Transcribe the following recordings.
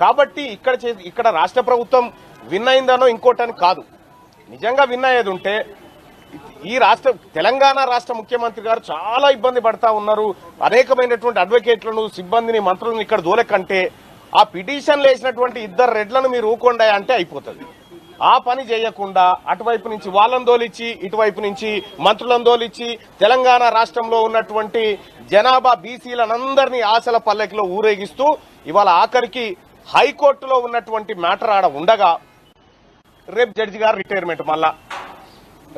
కాబట్టి ఇక్కడ రాష్ట్ర ప్రభుత్వం విన్ అయిందనో ఇంకోటని కాదు. నిజంగా విన్ అయ్యేది ఉంటే ఈ తెలంగాణ రాష్ట్ర ముఖ్యమంత్రి గారు చాలా ఇబ్బంది పడతా ఉన్నారు. అనేకమైనటువంటి అడ్వకేట్లను, సిబ్బందిని, మంత్రులను ఇక్కడ దోలకంటే ఆ పిటిషన్లు వేసినటువంటి 2 రెడ్లను మీరు ఊకొండా అంటే అయిపోతుంది. ఆ పని చేయకుండా అటువైపు నుంచి వాళ్ళని దోలిచ్చి, ఇటువైపు నుంచి మంత్రులను దోలిచ్చి తెలంగాణ రాష్ట్రంలో ఉన్నటువంటి జనాభా బీసీలనందరినీ ఆశల పల్లకిలో ఊరేగిస్తూ ఇవాళ ఆఖరికి హైకోర్టులో ఉన్నటువంటి మ్యాటర్ ఆడ ఉండగా రేపు జడ్జి గారు రిటైర్మెంట్, మళ్ళా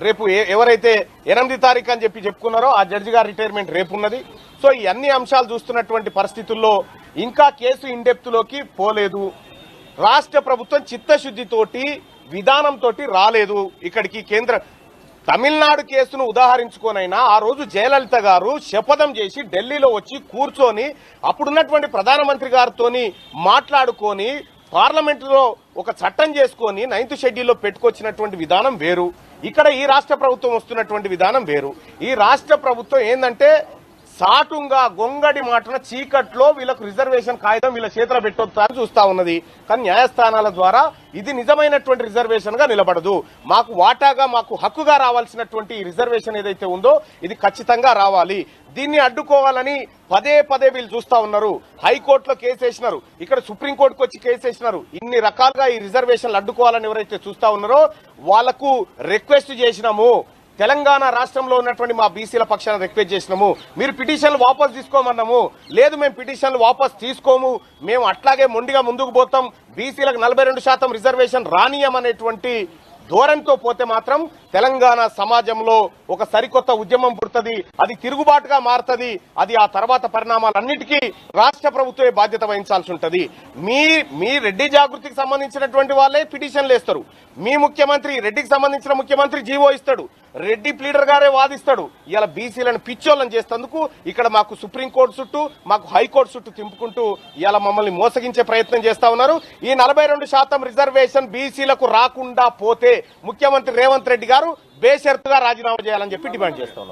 రేపు ఎవరైతే 8 తారీఖు అని చెప్పుకున్నారో ఆ జడ్జి గారు రిటైర్మెంట్ రేపు ఉన్నది. సో ఈ అన్ని అంశాలు చూస్తున్నటువంటి పరిస్థితుల్లో ఇంకా కేసు ఇండెప్త్ లోకి పోలేదు. రాష్ట్ర ప్రభుత్వం చిత్తశుద్దితోటి విధానంతో రాలేదు ఇక్కడికి. తమిళనాడు కేసును ఉదాహరించుకోనైనా ఆ రోజు జయలలిత గారు శపథం చేసి ఢిల్లీలో వచ్చి కూర్చొని అప్పుడున్నటువంటి ప్రధానమంత్రి గారితో మాట్లాడుకొని పార్లమెంటులో ఒక చట్టం చేసుకొని 9th షెడ్యూల్లో పెట్టుకొచ్చినటువంటి విధానం వేరు. ఇక్కడ ఈ రాష్ట్ర ప్రభుత్వం వస్తున్నటువంటి విధానం వేరు. ఈ రాష్ట్ర ప్రభుత్వం ఏంటంటే సాటుంగా గొంగడి మాటన చీకట్లో వీళ్ళకు రిజర్వేషన్ కాగితం వీళ్ళ చేతిలో పెట్టొచ్చని చూస్తా ఉన్నది. కానీ న్యాయస్థానాల ద్వారా ఇది నిజమైనటువంటి రిజర్వేషన్ గా నిలబడదు. మాకు వాటాగా, మాకు హక్కుగా రావాల్సినటువంటి రిజర్వేషన్ ఏదైతే ఉందో ఇది ఖచ్చితంగా రావాలి. దీన్ని అడ్డుకోవాలని పదే వీళ్ళు చూస్తా ఉన్నారు. హైకోర్టులో కేసు వేసినారు, ఇక్కడ సుప్రీంకోర్టుకు వచ్చి కేసు వేసినారు. ఇన్ని రకాలుగా ఈ రిజర్వేషన్లు అడ్డుకోవాలని ఎవరైతే చూస్తా ఉన్నారో వాళ్లకు రిక్వెస్ట్ చేసినాము. తెలంగాణ రాష్ట్రంలో ఉన్నటువంటి మా బీసీల పక్షాన రిక్వెస్ట్ చేసినాము, మీరు పిటిషన్లు వాపసు తీసుకోమన్నాము. లేదు, మేము పిటిషన్లు వాపసు తీసుకోము, మేము అట్లాగే మొండిగా ముందుకు పోతాం, బీసీలకు 42% రిజర్వేషన్ రానియమనేటువంటి ధోరణితో పోతే మాత్రం తెలంగాణ సమాజంలో ఒక సరికొత్త ఉద్యమం పుడుతుంది. అది తిరుగుబాటుగా మారుతుంది. అది ఆ తర్వాత పరిణామాలన్నిటికీ రాష్ట్ర ప్రభుత్వమే బాధ్యత వహించాల్సి ఉంటుంది. మీ రెడ్డి జాగృతికి సంబంధించినటువంటి వాళ్ళే పిటిషన్లు వేస్తారు. మీ ముఖ్యమంత్రి, రెడ్డికి సంబంధించిన ముఖ్యమంత్రి జీవో ఇస్తాడు, రెడ్డి ప్లీడర్ గారే వాదిస్తాడు. ఇలా బీసీలను పిచ్చోళ్ళని చేసేందుకు ఇక్కడ మాకు సుప్రీంకోర్టు చుట్టూ, మాకు హైకోర్టు చుట్టూ తింపుకుంటూ ఇలా మమ్మల్ని మోసగించే ప్రయత్నం చేస్తా ఉన్నారు. ఈ 42% రిజర్వేషన్ బీసీలకు రాకుండా పోతే ముఖ్యమంత్రి రేవంత్ రెడ్డి గారు బేషరతుగా రాజీనామా చేయాలని చెప్పి డిమాండ్ చేస్తా ఉన్నాం.